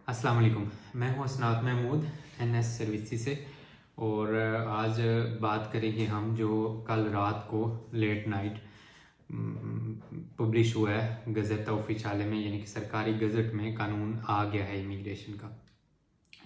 अस्सलाम वालेकुम। मैं हूं असनाद महमूद NS सर्विसेज से। और आज बात करेंगे हम जो कल रात को लेट नाइट पब्लिश हुआ है गज़ेटा ऑफिशियल में, यानी कि सरकारी गज़ट में कानून आ गया है इमिग्रेशन का,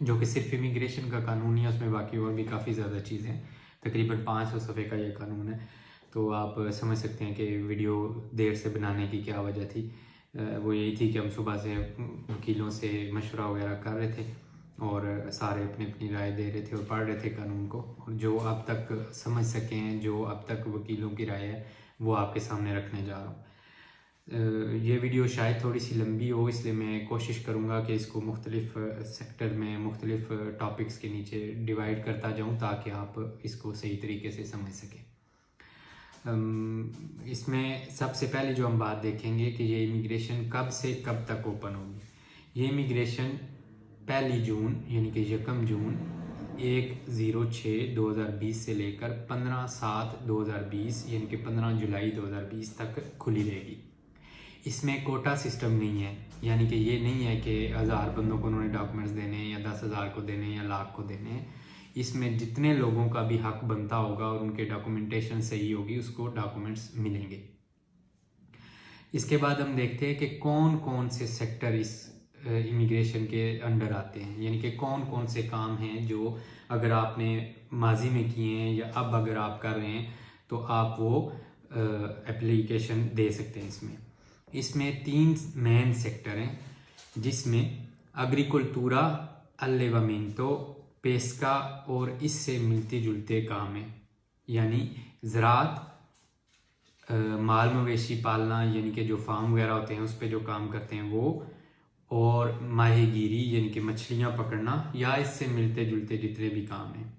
जो कि सिर्फ इमिग्रेशन का कानून ही है, उसमें बाकी और भी काफ़ी ज़्यादा चीज़ें हैं। तकरीबन 500 सफ़े का ये कानून है। तो आप समझ सकते हैं कि वीडियो देर से बनाने की क्या वजह थी। वो यही थी कि हम सुबह से वकीलों से मशवरा वगैरह कर रहे थे और सारे अपनी अपनी राय दे रहे थे और पढ़ रहे थे कानून को, और जो अब तक समझ सकें, जो अब तक वकीलों की राय है, वो आपके सामने रखने जा रहा हूँ। ये वीडियो शायद थोड़ी सी लंबी हो, इसलिए मैं कोशिश करूँगा कि इसको मुख्तलिफ सेक्टर में मुख्तलिफ टॉपिक्स के नीचे डिवाइड करता जाऊँ ताकि आप इसको सही तरीके से समझ सकें। इसमें सबसे पहले जो हम बात देखेंगे कि ये इमिग्रेशन कब से कब तक ओपन होगी। ये इमिग्रेशन 1 जून यानी कि 1 जून 1/06/2020 से लेकर 15/7/2020 यानी कि 15 जुलाई 2020 तक खुली रहेगी। इसमें कोटा सिस्टम नहीं है, यानी कि ये नहीं है कि 1000 बंदों को उन्होंने डॉक्यूमेंट्स देने हैं या 10,000 को देने हैं या लाख को देने हैं। इसमें जितने लोगों का भी हक बनता होगा और उनके डॉक्यूमेंटेशन सही होगी, उसको डॉक्यूमेंट्स मिलेंगे। इसके बाद हम देखते हैं कि कौन कौन से सेक्टर इस इमिग्रेशन के अंडर आते हैं, यानी कि कौन कौन से काम हैं जो अगर आपने माजी में किए हैं या अब अगर आप कर रहे हैं तो आप वो एप्लीकेशन दे सकते हैं। इसमें 3 मेन सेक्टर हैं, जिसमें एग्रीकल्चूरा, अल्लेवामेंटो, पेस्का और इससे मिलते जुलते काम हैं, यानी ज़राअत, माल मवेशी पालना यानी कि जो फार्म वगैरह होते हैं उस पर जो काम करते हैं वो, और माहीगीरी यानी कि मछलियाँ पकड़ना या इससे मिलते जुलते जितने भी काम हैं।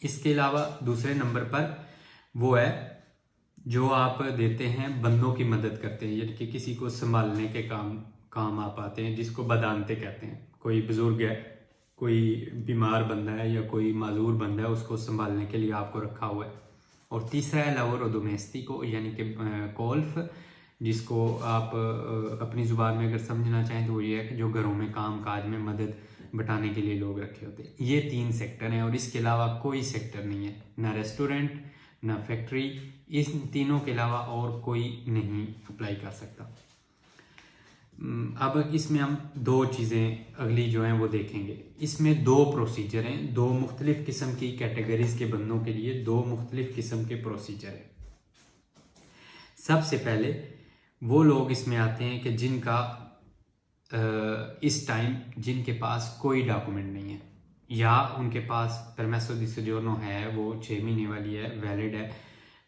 इसके अलावा दूसरे नंबर पर वो है जो आप देते हैं बंदों की मदद करते हैं, यानी कि किसी को संभालने के काम आप आते हैं, जिसको बदानते कहते हैं। कोई बुजुर्ग है, कोई बीमार बंदा है या कोई माजूर बंदा है, उसको संभालने के लिए आपको रखा हुआ है। और तीसरा है लावोरो डोमेस्टिको यानी कि कोल्फ, जिसको आप अपनी ज़ुबान में अगर समझना चाहें तो वो ये है कि जो घरों में काम काज में मदद बटाने के लिए लोग रखे होते हैं। ये 3 सेक्टर हैं और इसके अलावा कोई सेक्टर नहीं है, ना रेस्टोरेंट ना फैक्ट्री। इस तीनों के अलावा और कोई नहीं अप्लाई कर सकता। अब इसमें हम 2 चीज़ें अगली जो हैं वो देखेंगे। इसमें 2 प्रोसीजर हैं, 2 मुख्तलिफ किस्म की कैटेगरीज के बंदों के लिए 2 मुख्तलिफ किस्म के प्रोसीजर हैं। सबसे पहले वो लोग इसमें आते हैं कि जिनका इस टाइम जिनके पास कोई डॉक्यूमेंट नहीं है, या उनके पास परमेसो दी सोजोर्नो है, वो 6 महीने वाली है, वैलिड है,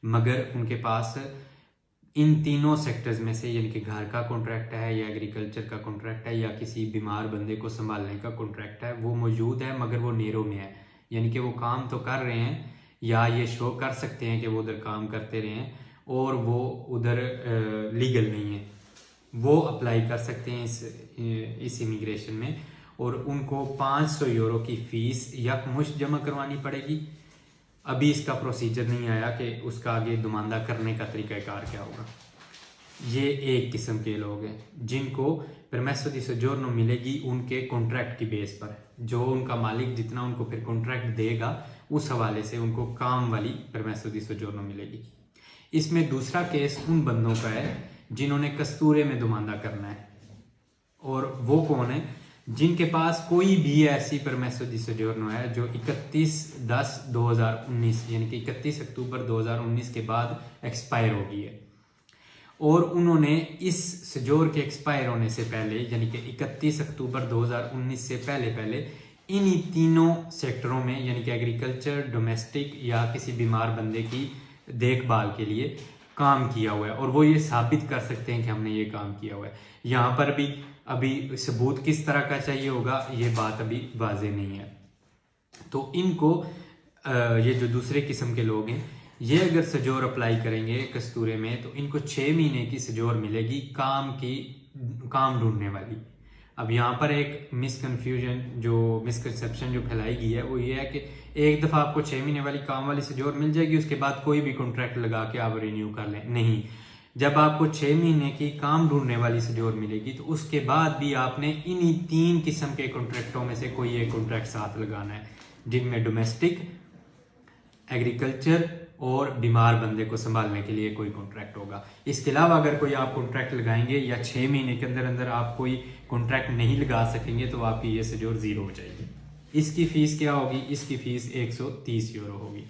मगर उनके पास इन तीनों सेक्टर्स में से यानी कि घर का कॉन्ट्रैक्ट है या एग्रीकल्चर का कॉन्ट्रैक्ट है या किसी बीमार बंदे को संभालने का कॉन्ट्रैक्ट है, वो मौजूद है, मगर वो नेरो में है, यानी कि वो काम तो कर रहे हैं या ये शो कर सकते हैं कि वो उधर काम करते रहे हैं और वो उधर लीगल नहीं है। वो अप्लाई कर सकते हैं इस इमिग्रेशन में, और उनको 500 यूरो की फ़ीस यकमुश्त जमा करवानी पड़ेगी। अभी इसका प्रोसीजर नहीं आया कि उसका आगे दुमानदा करने का तरीक़ाकार क्या होगा। ये एक किस्म के लोग हैं जिनको परमेसो दी सोजोर्नो मिलेगी उनके कॉन्ट्रैक्ट की बेस पर, जो उनका मालिक जितना उनको फिर कॉन्ट्रैक्ट देगा उस हवाले से उनको काम वाली परमेसो दी सोजोर्नो मिलेगी। इसमें दूसरा केस उन बंदों का है जिन्होंने कस्तूरे में दुमानदा करना है, और वो कौन है? जिनके पास कोई भी ऐसी परमेसो दी सोजोर्नो है जो 31/10/2019 यानी कि 31 अक्टूबर 2019 के बाद एक्सपायर हो गई है, और उन्होंने इस सोजोर के एक्सपायर होने से पहले यानी कि 31 अक्टूबर 2019 से पहले इन्हीं तीनों सेक्टरों में यानी कि एग्रीकल्चर, डोमेस्टिक या किसी बीमार बंदे की देखभाल के लिए काम किया हुआ है, और वो ये साबित कर सकते हैं कि हमने ये काम किया हुआ है। यहाँ पर भी अभी सबूत किस तरह का चाहिए होगा, ये बात अभी वाजे नहीं है। तो इनको ये जो दूसरे किस्म के लोग हैं, ये अगर सजोर अप्लाई करेंगे कस्तूरे में तो इनको 6 महीने की सजोर मिलेगी काम ढूंढने वाली। अब यहाँ पर एक मिसकंसेप्शन जो फैलाई गई है वो ये है कि एक दफ़ा आपको 6 महीने वाली काम वाली सजोर मिल जाएगी, उसके बाद कोई भी कॉन्ट्रैक्ट लगा के आप रिन्यू कर लें। नहीं, जब आपको 6 महीने की काम ढूंढने वाली सजोर मिलेगी तो उसके बाद भी आपने इन्हीं 3 किस्म के कॉन्ट्रैक्टों में से कोई एक कॉन्ट्रैक्ट साथ लगाना है, जिनमें डोमेस्टिक, एग्रीकल्चर और बीमार बंदे को संभालने के लिए कोई कॉन्ट्रैक्ट होगा। इसके अलावा अगर कोई आप कॉन्ट्रैक्ट लगाएंगे या 6 महीने के अंदर अंदर आप कोई कॉन्ट्रैक्ट नहीं लगा सकेंगे तो आपकी ये सजोर जीरो हो जाएगी। इसकी फीस क्या होगी? इसकी फीस 130 यूरो होगी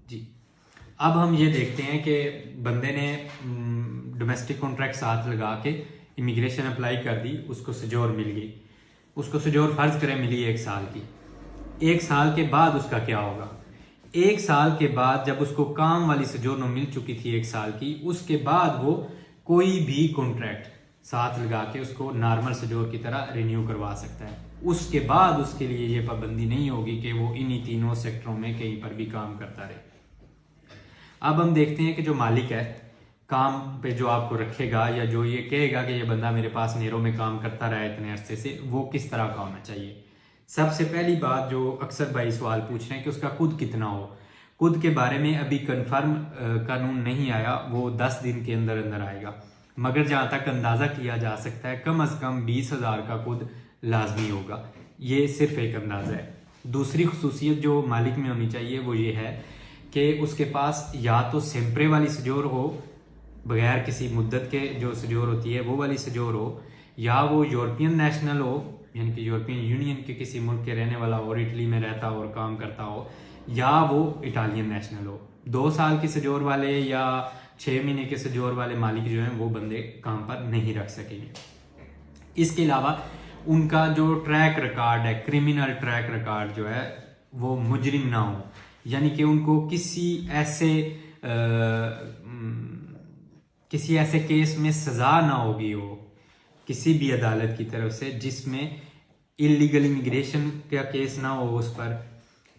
जी। अब हम ये देखते हैं कि बंदे ने डोमेस्टिक कॉन्ट्रैक्ट साथ लगा के इमिग्रेशन अप्लाई कर दी, उसको सजोर मिल गई, उसको सजोर फर्ज करें मिली 1 साल की। 1 साल के बाद उसका क्या होगा? 1 साल के बाद जब उसको काम वाली सजोर मिल चुकी थी 1 साल की, उसके बाद वो कोई भी कॉन्ट्रैक्ट साथ लगा के उसको नॉर्मल सजोर की तरह रिन्यू करवा सकता है। उसके बाद उसके लिए ये पाबंदी नहीं होगी कि वो इन्हीं तीनों सेक्टरों में कहीं पर भी काम करता रहे। अब हम देखते हैं कि जो मालिक है काम पे जो आपको रखेगा या जो ये कहेगा कि ये बंदा मेरे पास नेरों में काम करता रहा है इतने अरसे से, वो किस तरह का होना चाहिए। सबसे पहली बात जो अक्सर भाई सवाल पूछ रहे हैं कि उसका खुद कितना हो। खुद के बारे में अभी कंफर्म कानून नहीं आया, वो 10 दिन के अंदर अंदर आएगा, मगर जहाँ तक अंदाज़ा किया जा सकता है कम से कम 20,000 का खुद लाजमी होगा। ये सिर्फ एक अंदाज़ा है। दूसरी खसूसियत जो मालिक में होनी चाहिए वो ये है कि उसके पास या तो सेम्प्रे वाली सजोर हो, बगैर किसी मुद्दत के जो सजोर होती है वो वाली सजोर हो, या वो यूरोपियन नेशनल हो, यानी कि यूरोपियन यूनियन के किसी मुल्क के रहने वाला और इटली में रहता हो और काम करता हो, या वो इटालियन नेशनल हो। 2 साल की सजोर वाले या 6 महीने के सजोर वाले मालिक जो हैं वो बंदे काम पर नहीं रख सकेंगे। इसके अलावा उनका जो ट्रैक रिकॉर्ड है, क्रिमिनल ट्रैक रिकॉर्ड जो है वो मुजरिम ना हो, यानी कि उनको किसी ऐसे केस में सजा ना होगी हो किसी भी अदालत की तरफ से जिसमें इलीगल इमिग्रेशन का केस ना हो उस पर,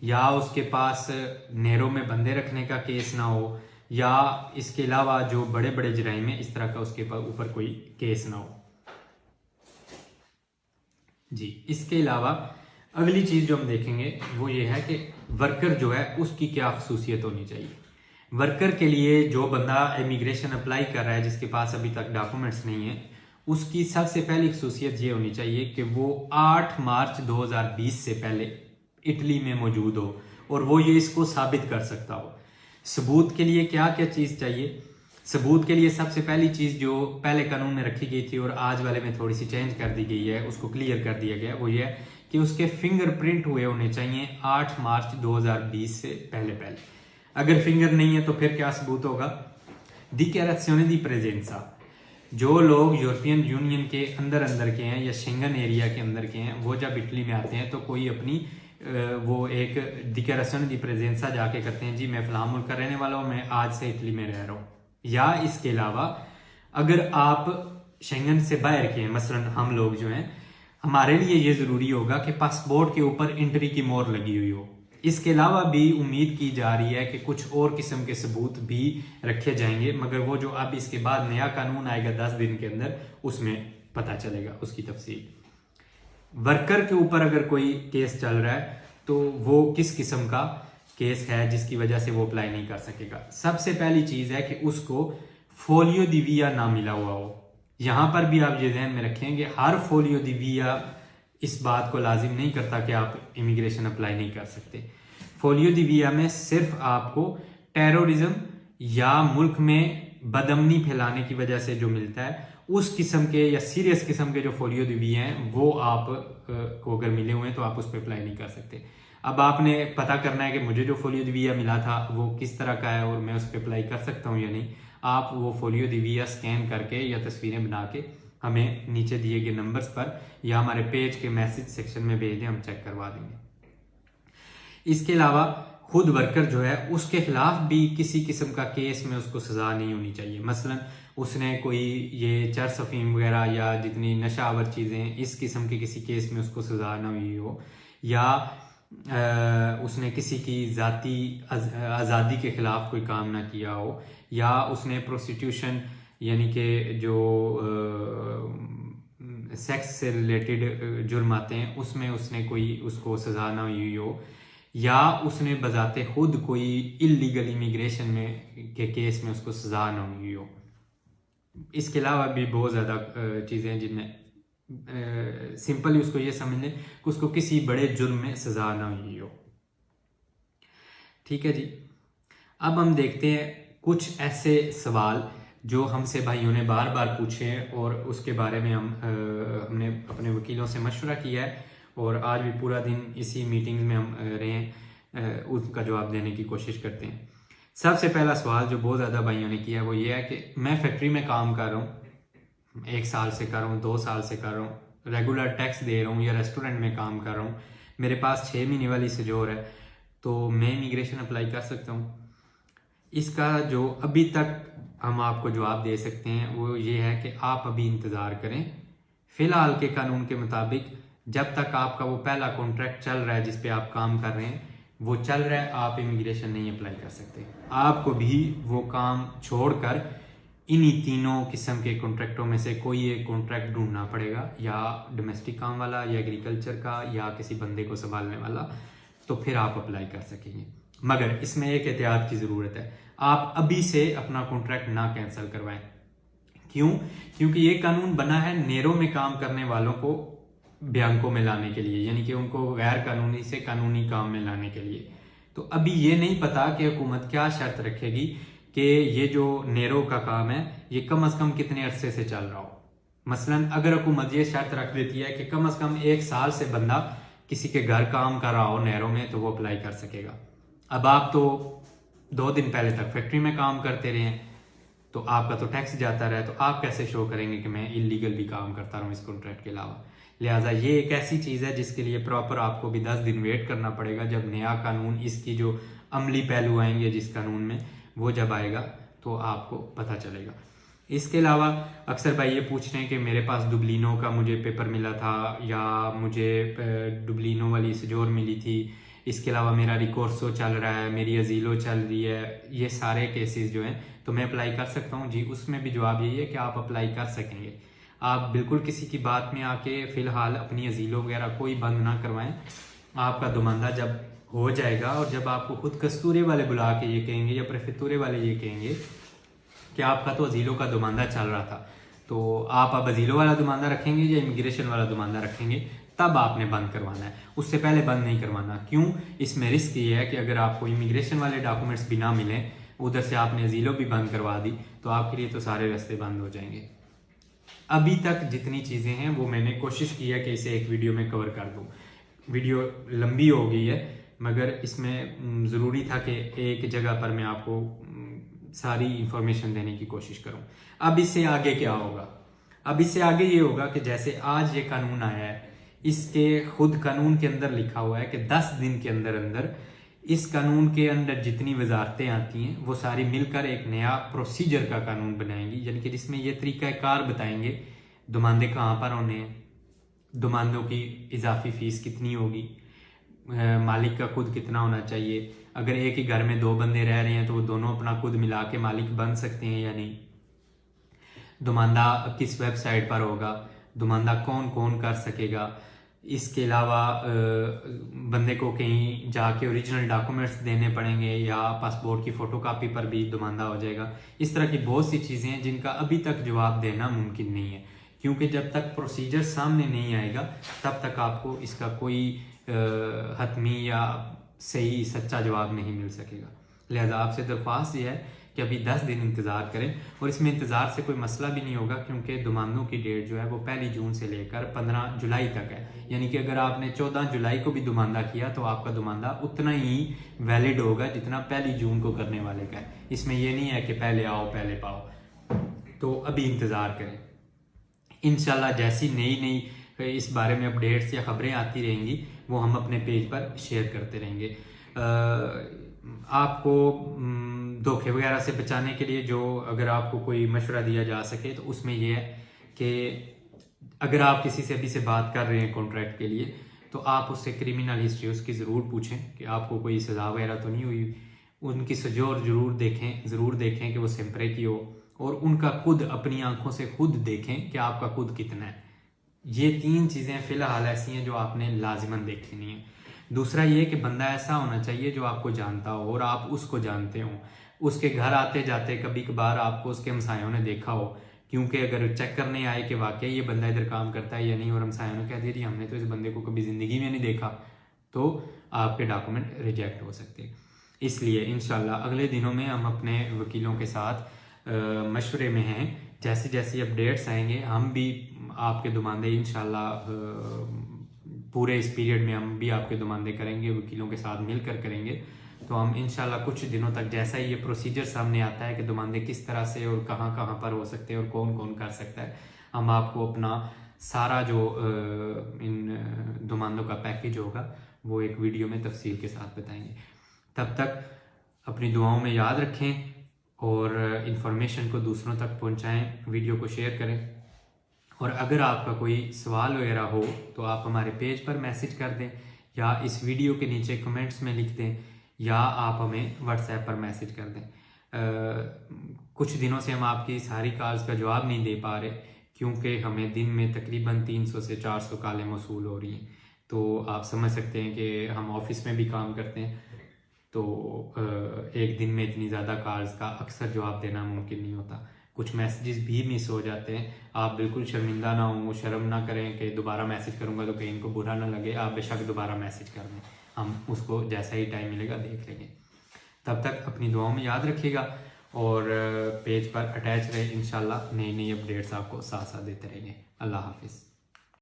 या उसके पास नहरों में बंदे रखने का केस ना हो, या इसके अलावा जो बड़े बड़े जराइम में इस तरह का उसके ऊपर कोई केस ना हो जी। इसके अलावा अगली चीज जो हम देखेंगे वो ये है कि वर्कर जो है उसकी क्या खसूसियत होनी चाहिए। वर्कर के लिए जो बंदा इमिग्रेशन अप्लाई कर रहा है जिसके पास अभी तक डॉक्यूमेंट्स नहीं है, उसकी सबसे पहली खसूसियत ये होनी चाहिए कि वो 8 मार्च 2020 से पहले इटली में मौजूद हो और वो ये इसको साबित कर सकता हो। सबूत के लिए क्या क्या चीज चाहिए? सबूत के लिए सबसे पहली चीज जो पहले कानून में रखी गई थी और आज वाले में थोड़ी सी चेंज कर दी गई है, उसको क्लियर कर दिया गया, वो ये है कि उसके फिंगरप्रिंट हुए होने चाहिए 8 मार्च 2020 से पहले पहले। अगर फिंगर नहीं है तो फिर क्या सबूत होगा? डिक्लेरेzione di presenza। जो लोग यूरोपियन यूनियन के अंदर के हैं या शेंगन एरिया के अंदर के हैं, वो जब इटली में आते हैं तो कोई अपनी वो एक डिक्लेरेzione di presenza जाके करते हैं, जी मैं फलां मुल्क का रहने वाला हूँ, मैं आज से इटली में रह रहा हूँ। या इसके अलावा अगर आप शेंगन से बाहर के हैं, मसलन हम लोग जो हैं, हमारे लिए ये जरूरी होगा कि पासपोर्ट के ऊपर एंट्री की मोहर लगी हुई हो। इसके अलावा भी उम्मीद की जा रही है कि कुछ और किस्म के सबूत भी रखे जाएंगे, मगर वो जो अब इसके बाद नया कानून आएगा 10 दिन के अंदर, उसमें पता चलेगा उसकी तफसील। वर्कर के ऊपर अगर कोई केस चल रहा है तो वो किस किस्म का केस है जिसकी वजह से वो अप्लाई नहीं कर सकेगा। सबसे पहली चीज है कि उसको फोलियो दी विया ना मिला हुआ हो। यहां पर भी आप ये ध्यान में रखेंगे, हर फोलियो दी विया इस बात को लाजिम नहीं करता कि आप इमिग्रेशन अप्लाई नहीं कर सकते। फोलियो दी विया में सिर्फ आपको टेररिज्म या मुल्क में बदअमनी फैलाने की वजह से जो मिलता है, उस किस्म के या सीरियस किस्म के जो फोलियो दी विया हैं वो आप को अगर मिले हुए हैं तो आप उस पर अप्लाई नहीं कर सकते। अब आपने पता करना है कि मुझे जो फोलियो दी विया मिला था वो किस तरह का है और मैं उस पर अप्लाई कर सकता हूँ या नहीं। आप वो फोलियो दी विया स्कैन करके या तस्वीरें बना के हमें नीचे दिए गए नंबर्स पर या हमारे पेज के मैसेज सेक्शन में भेज दें, हम चेक करवा देंगे। इसके अलावा खुद वर्कर जो है उसके खिलाफ भी किसी किस्म का केस में उसको सजा नहीं होनी चाहिए। मसलन उसने कोई ये चरस अफीम वगैरह या जितनी नशावर चीजें इस किस्म के किसी केस में उसको सजा ना हुई हो, या उसने किसी की जाती आज़ादी के खिलाफ कोई काम ना किया हो, या उसने प्रोस्टिट्यूशन यानी कि जो सेक्स से रिलेटेड जुर्म आते हैं उसमें उसने कोई उसको सजा ना हुई हो, या उसने बजाते खुद कोई इलीगल इमिग्रेशन में के केस में उसको सज़ा ना हुई हो। इसके अलावा भी बहुत ज़्यादा चीज़ें हैं जिनमें सिंपली उसको ये समझ लें कि उसको किसी बड़े जुर्म में सज़ा ना हुई हो। ठीक है जी। अब हम देखते हैं कुछ ऐसे सवाल जो हमसे भाइयों ने बार बार पूछे हैं और उसके बारे में हमने अपने वकीलों से मशवरा किया है और आज भी पूरा दिन इसी मीटिंग में हम रहे हैं, उसका जवाब देने की कोशिश करते हैं। सबसे पहला सवाल जो बहुत ज़्यादा भाइयों ने किया है वो ये है कि मैं फैक्ट्री में काम कर रहा हूँ, 1 साल से कर रहा हूँ, 2 साल से कर रहा हूँ, रेगुलर टैक्स दे रहा हूँ या रेस्टोरेंट में काम कर रहा हूँ, मेरे पास 6 महीने वाली सजोर है, तो मैं इमिग्रेशन अप्लाई कर सकता हूँ। इसका जो अभी तक हम आपको जवाब दे सकते हैं वो ये है कि आप अभी इंतज़ार करें। फ़िलहाल के कानून के मुताबिक जब तक आपका वो पहला कॉन्ट्रैक्ट चल रहा है जिस पे आप काम कर रहे हैं वो चल रहा है, आप इमिग्रेशन नहीं अप्लाई कर सकते। आपको भी वो काम छोड़कर इन्हीं तीनों किस्म के कॉन्ट्रैक्टों में से कोई एक कॉन्ट्रैक्ट ढूंढना पड़ेगा, या डोमेस्टिक काम वाला या एग्रीकल्चर का या किसी बंदे को संभालने वाला, तो फिर आप अप्लाई कर सकेंगे। मगर इसमें एक एहतियात की ज़रूरत है, आप अभी से अपना कॉन्ट्रैक्ट ना कैंसिल करवाएं। क्यों? क्योंकि ये कानून बना है नेरो में काम करने वालों को बैंकों में लाने के लिए, यानी कि उनको गैर कानूनी से कानूनी काम में लाने के लिए। तो अभी ये नहीं पता कि हुकूमत क्या शर्त रखेगी कि ये जो नेरो का काम है ये कम से कम कितने अरसे से चल रहा हो। मसलन अगर हुकूमत ये शर्त रख देती है कि कम से कम 1 साल से बंदा किसी के घर काम कर रहा हो नेरो में, तो वो अप्लाई कर सकेगा। अब आप तो 2 दिन पहले तक फैक्ट्री में काम करते रहे हैं, तो आपका तो टैक्स जाता रहा है, तो आप कैसे शो करेंगे कि मैं इलीगल भी काम करता रहा हूँ इस कॉन्ट्रैक्ट के अलावा। लिहाजा ये एक ऐसी चीज़ है जिसके लिए प्रॉपर आपको भी 10 दिन वेट करना पड़ेगा। जब नया कानून, इसकी जो अमली पहलू आएंगे जिस कानून में, वो जब आएगा तो आपको पता चलेगा। इसके अलावा अक्सर भाई ये पूछ रहे हैं कि मेरे पास दुबलिनो का मुझे पेपर मिला था या मुझे दुबलिनो वाली सजोर मिली थी, इसके अलावा मेरा रिकोर्सो चल रहा है, मेरी अजीलो चल रही है, ये सारे केसेस जो हैं तो मैं अप्लाई कर सकता हूँ जी। उसमें भी जवाब यही है कि आप अप्लाई कर सकेंगे। आप बिल्कुल किसी की बात में आके फ़िलहाल अपनी अजीलो वगैरह कोई बंद ना करवाएं। आपका दुमानदा जब हो जाएगा और जब आपको खुद कस्तूरे वाले बुला के ये कहेंगे या प्रेफेक्टूरे वाले ये कहेंगे कि आपका तो अजीलों का दुमानदा चल रहा था, तो आप अब अजीलों वाला दुमानदा रखेंगे या इमिग्रेशन वाला दुमानदा रखेंगे, तब आपने बंद करवाना है, उससे पहले बंद नहीं करवाना। क्यों? इसमें रिस्क ये है कि अगर आपको इमिग्रेशन वाले डॉक्यूमेंट्स भी ना मिलें, उधर से आपने अजीलो भी बंद करवा दी, तो आपके लिए तो सारे रास्ते बंद हो जाएंगे। अभी तक जितनी चीज़ें हैं वो मैंने कोशिश की है कि इसे एक वीडियो में कवर कर दूँ। वीडियो लंबी हो गई है, मगर इसमें ज़रूरी था कि एक जगह पर मैं आपको सारी इंफॉर्मेशन देने की कोशिश करूं। अब इससे आगे क्या होगा? अब इससे आगे ये होगा कि जैसे आज ये कानून आया है, इसके खुद कानून के अंदर लिखा हुआ है कि 10 दिन के अंदर अंदर इस कानून के अंदर जितनी वजारतें आती हैं वो सारी मिलकर एक नया प्रोसीजर का कानून बनाएंगी, यानी कि जिसमें ये तरीक़ाकार बताएंगे दुमानदे कहाँ पर होने हैं, दुमानदों की इजाफी फ़ीस कितनी होगी, मालिक का खुद कितना होना चाहिए, अगर एक ही घर में 2 बंदे रह रहे हैं तो वो दोनों अपना खुद मिला के मालिक बन सकते हैं या नहीं, दुमानदा किस वेबसाइट पर होगा, दुमानदा कौन कौन कर सकेगा। इसके अलावा बंदे को कहीं जाके ओरिजिनल डॉक्यूमेंट्स देने पड़ेंगे या पासपोर्ट की फ़ोटोकॉपी पर भी दुमानदा हो जाएगा। इस तरह की बहुत सी चीज़ें हैं जिनका अभी तक जवाब देना मुमकिन नहीं है, क्योंकि जब तक प्रोसीजर सामने नहीं आएगा तब तक आपको इसका कोई हतमी या सही सच्चा जवाब नहीं मिल सकेगा। लिहाजा आपसे दरख्वास्त ये है कि अभी 10 दिन इंतज़ार करें, और इसमें इंतज़ार से कोई मसला भी नहीं होगा, क्योंकि दुमानदों की डेट जो है वो 1 जून से लेकर 15 जुलाई तक है। यानी कि अगर आपने 14 जुलाई को भी दुमानदा किया तो आपका दुमानदा उतना ही वैलिड होगा जितना 1 जून को करने वाले का है। इसमें यह नहीं है कि पहले आओ पहले पाओ। तो अभी इंतज़ार करें। इंशाल्लाह जैसी नई इस बारे में अपडेट्स या खबरें आती रहेंगी वो हम अपने पेज पर शेयर करते रहेंगे। आपको धोखे वगैरह से बचाने के लिए जो अगर आपको कोई मशवरा दिया जा सके तो उसमें यह है कि अगर आप किसी से अभी से बात कर रहे हैं कॉन्ट्रैक्ट के लिए, तो आप उससे क्रिमिनल हिस्ट्री उसकी ज़रूर पूछें कि आपको कोई सज़ा वगैरह तो नहीं हुई। उनकी सजोर ज़रूर देखें कि वो सिंपरे की हो, और उनका खुद अपनी आंखों से खुद देखें कि आपका खुद कितना है। ये 3 चीज़ें फ़िलहाल ऐसी हैं जो आपने लाजिमन देखनी है। दूसरा ये कि बंदा ऐसा होना चाहिए जो आपको जानता हो और आप उसको जानते हो, उसके घर आते जाते कभी कभार आपको उसके हमसायों ने देखा हो, क्योंकि अगर चेक करने आए कि वाकई ये बंदा इधर काम करता है या नहीं और हमसायों ने कह दिया जी हमने तो इस बंदे को कभी ज़िंदगी में नहीं देखा, तो आपके डॉक्यूमेंट रिजेक्ट हो सकते हैं। इसलिए इंशाल्लाह अगले दिनों में हम अपने वकीलों के साथ मशवरे में हैं, जैसे जैसे अपडेट्स आएंगे हम भी आपके दुमानदे इंशाल्लाह पूरे इस पीरियड में हम भी आपके दुमानदे करेंगे, वकीलों के साथ मिलकर करेंगे। तो हम इंशाल्लाह कुछ दिनों तक जैसा ही ये प्रोसीजर सामने आता है कि दुमानदे किस तरह से और कहाँ कहाँ पर हो सकते हैं और कौन कौन कर सकता है, हम आपको अपना सारा जो इन दुमानदों का पैकेज होगा वो एक वीडियो में तफसील के साथ बताएंगे। तब तक अपनी दुआओं में याद रखें और इन्फॉर्मेशन को दूसरों तक पहुंचाएं, वीडियो को शेयर करें। और अगर आपका कोई सवाल वगैरह हो तो आप हमारे पेज पर मैसेज कर दें या इस वीडियो के नीचे कमेंट्स में लिख दें या आप हमें व्हाट्सएप पर मैसेज कर दें। कुछ दिनों से हम आपकी सारी कॉल्स का जवाब नहीं दे पा रहे क्योंकि हमें दिन में तकरीबन 300 से 400 कॉलें मौसूल हो रही हैं। तो आप समझ सकते हैं कि हम ऑफिस में भी काम करते हैं, तो एक दिन में इतनी ज़्यादा कॉल्स का अक्सर जवाब देना मुमकिन नहीं होता। कुछ मैसेजेस भी मिस हो जाते हैं। आप बिल्कुल शर्मिंदा ना हो, शर्म ना करें कि दोबारा मैसेज करूंगा तो कहीं इनको बुरा ना लगे। आप बेशक दोबारा मैसेज कर दें, हम उसको जैसा ही टाइम मिलेगा देख लेंगे। तब तक अपनी दुआओं में याद रखिएगा और पेज पर अटैच रहे। इंशाल्लाह नई नई अपडेट्स आपको साथ साथ देते रहेंगे। अल्लाह हाफिज़।